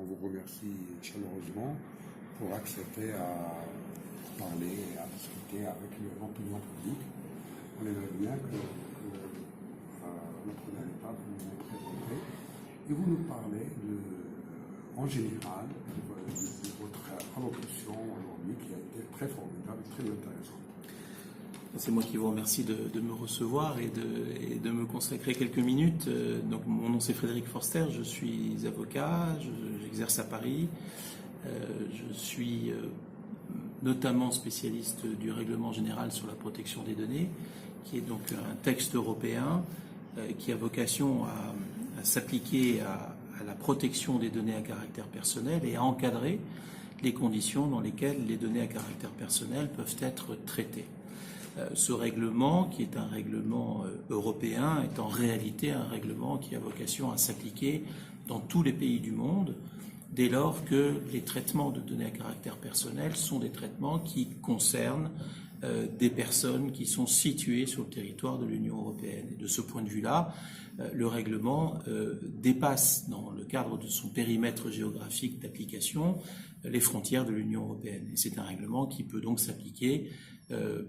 on vous remercie chaleureusement pour accepter à parler et à discuter avec l'opinion publique. On aimerait bien que la première étape, vous vous présentez et vous nous parlez en général de votre allocution aujourd'hui qui a été très formidable, très intéressante. C'est moi qui vous remercie de me recevoir et de me consacrer quelques minutes. Donc, mon nom c'est Frédéric Forster, je suis avocat, j'exerce à Paris. Je suis notamment spécialiste du règlement général sur la protection des données, qui est donc un texte européen qui a vocation à s'appliquer à la protection des données à caractère personnel et à encadrer les conditions dans lesquelles les données à caractère personnel peuvent être traitées. Ce règlement, qui est un règlement européen, est en réalité un règlement qui a vocation à s'appliquer dans tous les pays du monde, dès lors que les traitements de données à caractère personnel sont des traitements qui concernent des personnes qui sont situées sur le territoire de l'Union européenne. Et de ce point de vue-là, le règlement dépasse, dans le cadre de son périmètre géographique d'application, les frontières de l'Union européenne. Et c'est un règlement qui peut donc s'appliquer,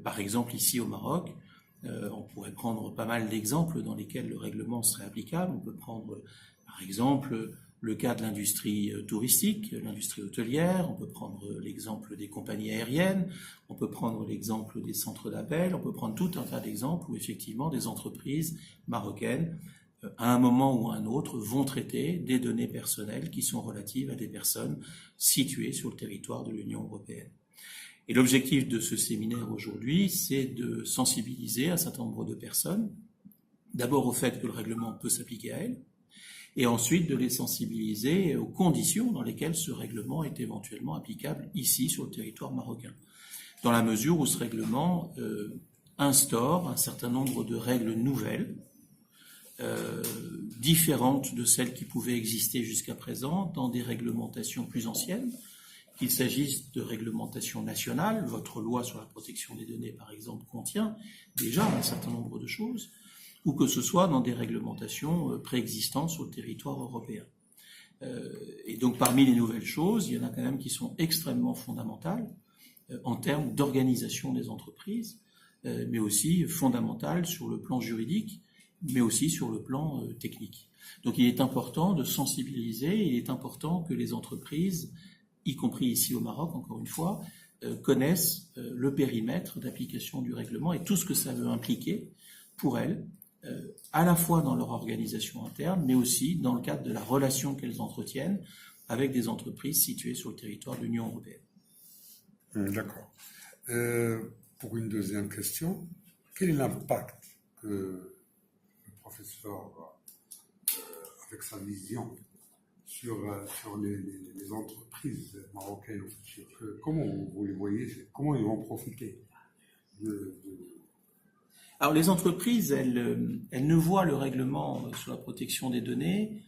par exemple ici au Maroc. On pourrait prendre pas mal d'exemples dans lesquels le règlement serait applicable. On peut prendre, par exemple, le cas de l'industrie touristique, l'industrie hôtelière, on peut prendre l'exemple des compagnies aériennes, on peut prendre l'exemple des centres d'appel, on peut prendre tout un tas d'exemples où effectivement des entreprises marocaines, à un moment ou à un autre, vont traiter des données personnelles qui sont relatives à des personnes situées sur le territoire de l'Union européenne. Et l'objectif de ce séminaire aujourd'hui, c'est de sensibiliser un certain nombre de personnes, d'abord au fait que le règlement peut s'appliquer à elles, et ensuite de les sensibiliser aux conditions dans lesquelles ce règlement est éventuellement applicable ici sur le territoire marocain. Dans la mesure où ce règlement instaure un certain nombre de règles nouvelles, différentes de celles qui pouvaient exister jusqu'à présent dans des réglementations plus anciennes, qu'il s'agisse de réglementations nationales, votre loi sur la protection des données par exemple contient déjà un certain nombre de choses, ou que ce soit dans des réglementations préexistantes sur le territoire européen. Et donc parmi les nouvelles choses, il y en a quand même qui sont extrêmement fondamentales en termes d'organisation des entreprises, mais aussi fondamentales sur le plan juridique, mais aussi sur le plan technique. Donc il est important de sensibiliser, il est important que les entreprises, y compris ici au Maroc, encore une fois, connaissent le périmètre d'application du règlement et tout ce que ça veut impliquer pour elles, à la fois dans leur organisation interne, mais aussi dans le cadre de la relation qu'elles entretiennent avec des entreprises situées sur le territoire de l'Union européenne. D'accord. Pour une deuxième question, quel est l'impact que le professeur, avec sa vision, sur les entreprises marocaines au futur, comment vous les voyez, comment ils vont profiter Alors les entreprises, elles ne voient le règlement sur la protection des données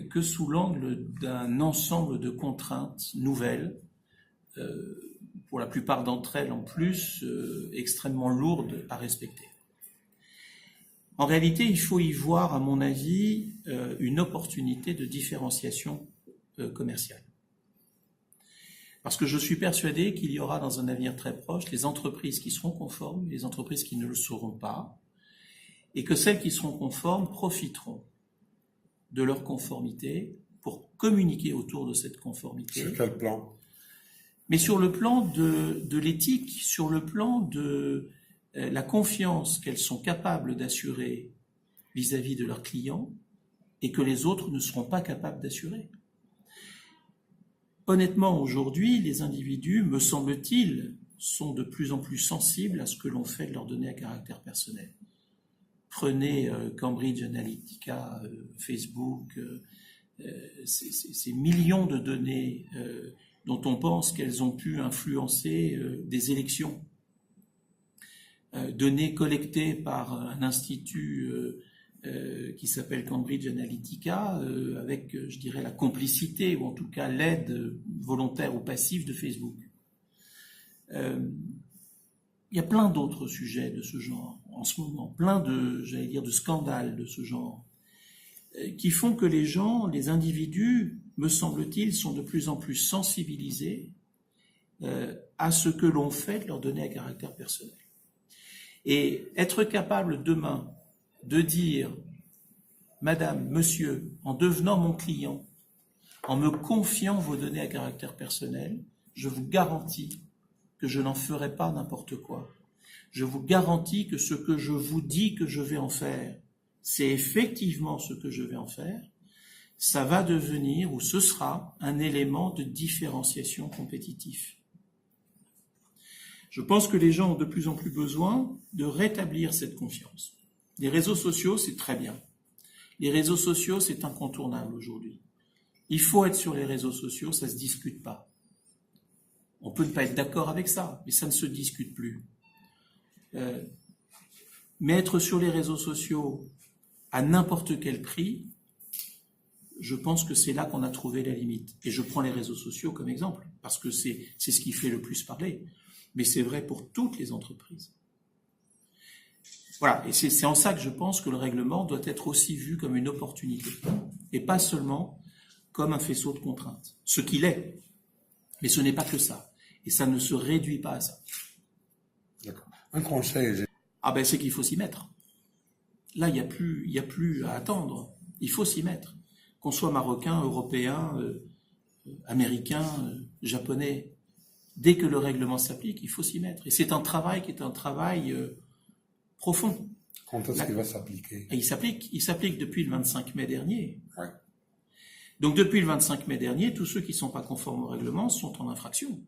que sous l'angle d'un ensemble de contraintes nouvelles, pour la plupart d'entre elles en plus extrêmement lourdes à respecter. En réalité, il faut y voir, à mon avis, une opportunité de différenciation commerciale. Parce que je suis persuadé qu'il y aura dans un avenir très proche les entreprises qui seront conformes et les entreprises qui ne le seront pas, et que celles qui seront conformes profiteront de leur conformité pour communiquer autour de cette conformité. Sur quel plan ? Mais sur le plan de l'éthique, sur le plan de la confiance qu'elles sont capables d'assurer vis-à-vis de leurs clients et que les autres ne seront pas capables d'assurer. Honnêtement, aujourd'hui, les individus, me semble-t-il, sont de plus en plus sensibles à ce que l'on fait de leurs données à caractère personnel. Prenez Cambridge Analytica, Facebook, ces millions de données dont on pense qu'elles ont pu influencer des élections. Données collectées par un institut qui s'appelle Cambridge Analytica, avec, je dirais, la complicité, ou en tout cas l'aide volontaire ou passive de Facebook. Il y a plein d'autres sujets de ce genre en ce moment, plein de, de scandales de ce genre, qui font que les gens, les individus, me semble-t-il, sont de plus en plus sensibilisés à ce que l'on fait de leurs données à caractère personnel. Et être capable demain de dire, Madame, Monsieur, en devenant mon client, en me confiant vos données à caractère personnel, je vous garantis que je n'en ferai pas n'importe quoi. Je vous garantis que ce que je vous dis que je vais en faire, c'est effectivement ce que je vais en faire. Ça va devenir, ou ce sera, un élément de différenciation compétitif. Je pense que les gens ont de plus en plus besoin de rétablir cette confiance. Les réseaux sociaux, c'est très bien. Les réseaux sociaux, c'est incontournable aujourd'hui. Il faut être sur les réseaux sociaux, ça ne se discute pas. On peut ne pas être d'accord avec ça, mais ça ne se discute plus. Mais être sur les réseaux sociaux à n'importe quel prix, je pense que c'est là qu'on a trouvé la limite. Et je prends les réseaux sociaux comme exemple, parce que c'est ce qui fait le plus parler. Mais c'est vrai pour toutes les entreprises. Voilà, et c'est en ça que je pense que le règlement doit être aussi vu comme une opportunité, et pas seulement comme un faisceau de contraintes. Ce qu'il est, mais ce n'est pas que ça. Et ça ne se réduit pas à ça. D'accord. Un conseil. Ah ben c'est qu'il faut s'y mettre. Là, il y a plus à attendre. Il faut s'y mettre. Qu'on soit marocain, européen, américain, japonais, dès que le règlement s'applique, il faut s'y mettre. Et c'est un travail qui est un travail profond. Quand est-ce qu'il va s'appliquer? Et il s'applique depuis le 25 mai dernier. Ouais. Donc depuis le 25 mai dernier, tous ceux qui ne sont pas conformes au règlement sont en infraction.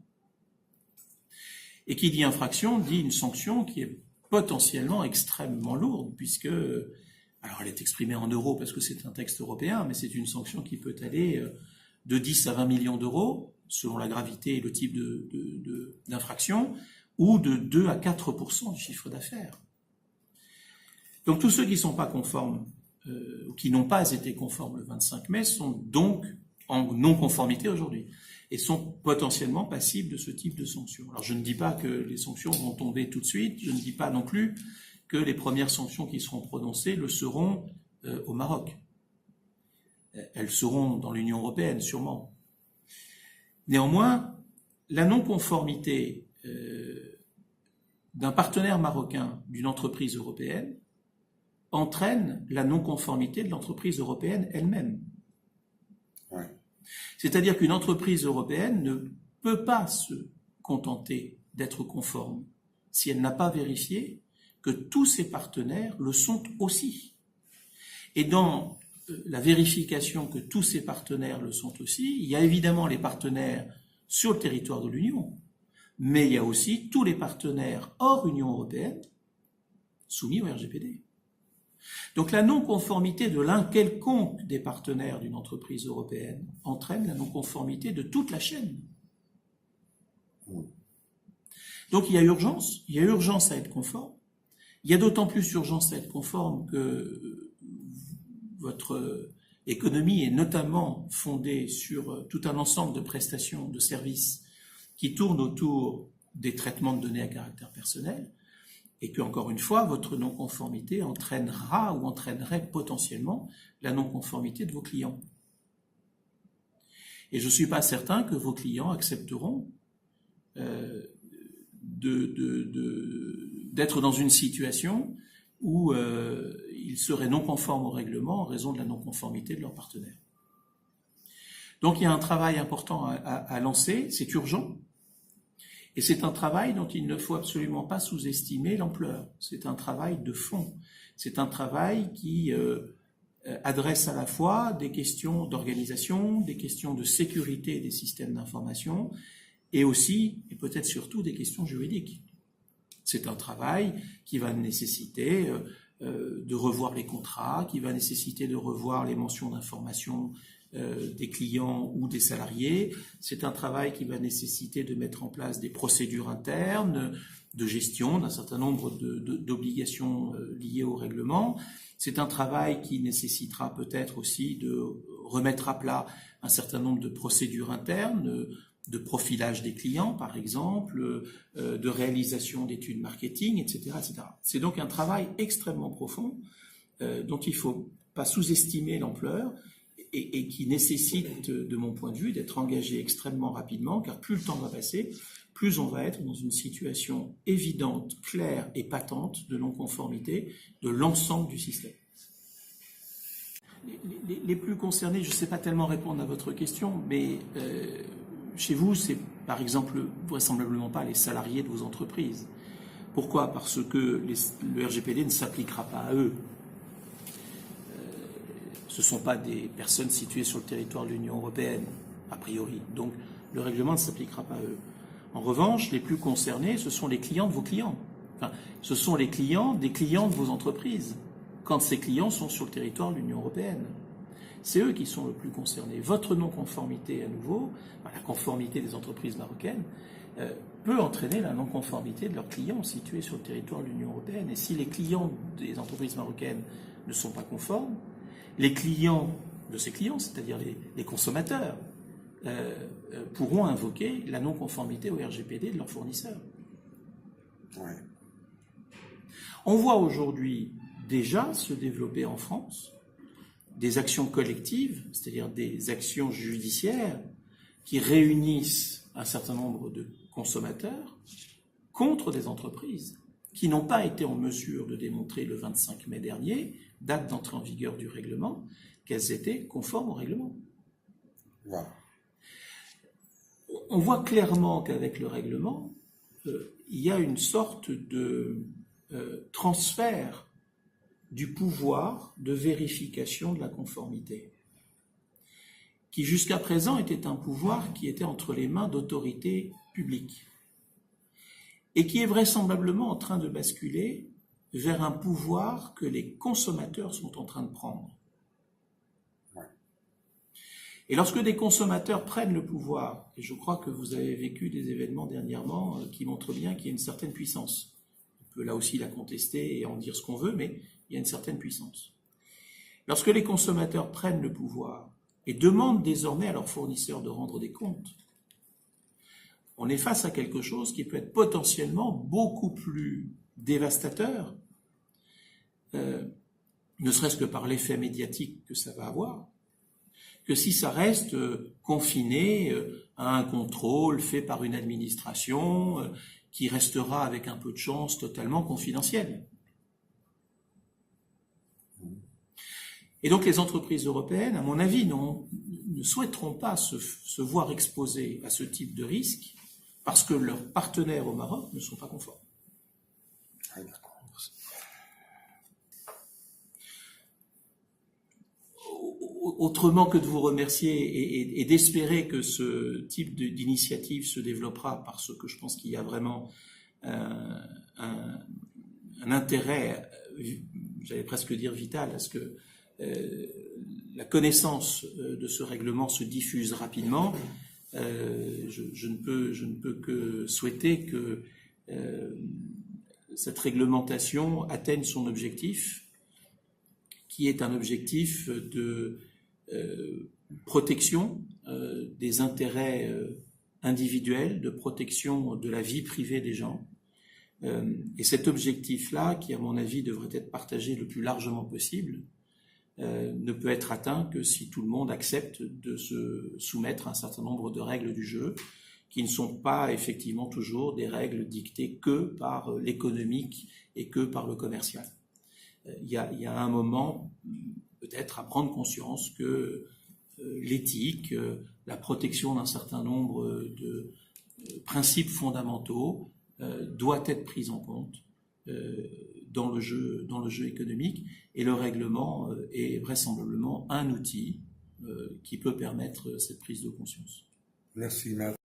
Et qui dit infraction, dit une sanction qui est potentiellement extrêmement lourde, puisque, alors elle est exprimée en euros parce que c'est un texte européen, mais c'est une sanction qui peut aller de 10 à 20 millions d'euros, selon la gravité et le type d'infraction, ou de 2 à 4% du chiffre d'affaires. Donc tous ceux qui ne sont pas conformes, ou qui n'ont pas été conformes le 25 mai, sont donc en non-conformité aujourd'hui, et sont potentiellement passibles de ce type de sanctions. Alors je ne dis pas que les sanctions vont tomber tout de suite, je ne dis pas non plus que les premières sanctions qui seront prononcées le seront au Maroc. Elles seront dans l'Union européenne, sûrement. Néanmoins, la non-conformité d'un partenaire marocain d'une entreprise européenne entraîne la non-conformité de l'entreprise européenne elle-même. Ouais. C'est-à-dire qu'une entreprise européenne ne peut pas se contenter d'être conforme si elle n'a pas vérifié que tous ses partenaires le sont aussi. Et dans la vérification que tous ses partenaires le sont aussi, il y a évidemment les partenaires sur le territoire de l'Union, mais il y a aussi tous les partenaires hors Union européenne soumis au RGPD. Donc la non-conformité de l'un quelconque des partenaires d'une entreprise européenne entraîne la non-conformité de toute la chaîne. Donc il y a urgence à être conforme. Il y a d'autant plus urgence à être conforme que votre économie est notamment fondée sur tout un ensemble de prestations, de services qui tournent autour des traitements de données à caractère personnel, et que, encore une fois, votre non-conformité entraînera ou entraînerait potentiellement la non-conformité de vos clients. Et je ne suis pas certain que vos clients accepteront d'être dans une situation où ils seraient non conformes au règlement en raison de la non-conformité de leur partenaire. Donc il y a un travail important à lancer, c'est urgent, et c'est un travail dont il ne faut absolument pas sous-estimer l'ampleur. C'est un travail de fond, c'est un travail qui adresse à la fois des questions d'organisation, des questions de sécurité des systèmes d'information, et aussi, et peut-être surtout, des questions juridiques. C'est un travail qui va nécessiter de revoir les contrats, qui va nécessiter de revoir les mentions d'information des clients ou des salariés. C'est un travail qui va nécessiter de mettre en place des procédures internes, de gestion d'un certain nombre d'obligations liées au règlement. C'est un travail qui nécessitera peut-être aussi de remettre à plat un certain nombre de procédures internes, de profilage des clients, par exemple, de réalisation d'études marketing, etc., etc. C'est donc un travail extrêmement profond dont il ne faut pas sous-estimer l'ampleur et qui nécessite, de mon point de vue, d'être engagé extrêmement rapidement, car plus le temps va passer, plus on va être dans une situation évidente, claire et patente de non-conformité de l'ensemble du système. Les plus concernés, je ne sais pas tellement répondre à votre question, mais chez vous, c'est par exemple vraisemblablement pas les salariés de vos entreprises. Pourquoi ? Parce que le RGPD ne s'appliquera pas à eux. Ce ne sont pas des personnes situées sur le territoire de l'Union européenne, a priori. Donc le règlement ne s'appliquera pas à eux. En revanche, les plus concernés, ce sont les clients de vos clients. Enfin, ce sont les clients des clients de vos entreprises, quand ces clients sont sur le territoire de l'Union européenne. C'est eux qui sont le plus concernés. Votre non-conformité, à nouveau, la conformité des entreprises marocaines, peut entraîner la non-conformité de leurs clients situés sur le territoire de l'Union européenne. Et si les clients des entreprises marocaines ne sont pas conformes, les clients de ces clients, c'est-à-dire les consommateurs, pourront invoquer la non-conformité au RGPD de leurs fournisseurs. Ouais. On voit aujourd'hui déjà se développer en France des actions collectives, c'est-à-dire des actions judiciaires qui réunissent un certain nombre de consommateurs contre des entreprises qui n'ont pas été en mesure de démontrer le 25 mai dernier, date d'entrée en vigueur du règlement, qu'elles étaient conformes au règlement. Wow. On voit clairement qu'avec le règlement, il y a une sorte de transfert du pouvoir de vérification de la conformité, qui jusqu'à présent était un pouvoir qui était entre les mains d'autorités publiques et qui est vraisemblablement en train de basculer vers un pouvoir que les consommateurs sont en train de prendre. Ouais. Et lorsque des consommateurs prennent le pouvoir, et je crois que vous avez vécu des événements dernièrement qui montrent bien qu'il y a une certaine puissance, on peut là aussi la contester et en dire ce qu'on veut, mais il y a une certaine puissance. Lorsque les consommateurs prennent le pouvoir et demandent désormais à leurs fournisseurs de rendre des comptes, on est face à quelque chose qui peut être potentiellement beaucoup plus dévastateur, ne serait-ce que par l'effet médiatique que ça va avoir, que si ça reste confiné à un contrôle fait par une administration qui restera avec un peu de chance totalement confidentielle. Et donc les entreprises européennes, à mon avis, ne souhaiteront pas se voir exposées à ce type de risque parce que leurs partenaires au Maroc ne sont pas conformes. Ah, d'accord. Autrement que de vous remercier et d'espérer que ce type d'initiative se développera, parce que je pense qu'il y a vraiment un intérêt, j'allais presque dire vital, à ce que la connaissance de ce règlement se diffuse rapidement. Je ne peux que souhaiter que cette réglementation atteigne son objectif, qui est un objectif de protection des intérêts individuels, de protection de la vie privée des gens. Et cet objectif-là, qui à mon avis devrait être partagé le plus largement possible, ne peut être atteint que si tout le monde accepte de se soumettre à un certain nombre de règles du jeu, qui ne sont pas effectivement toujours des règles dictées que par l'économique et que par le commercial. Il y a un moment, peut-être, à prendre conscience que l'éthique, la protection d'un certain nombre de principes fondamentaux doit être prise en compte dans le jeu économique, et le règlement est vraisemblablement un outil qui peut permettre cette prise de conscience. Merci, Maître.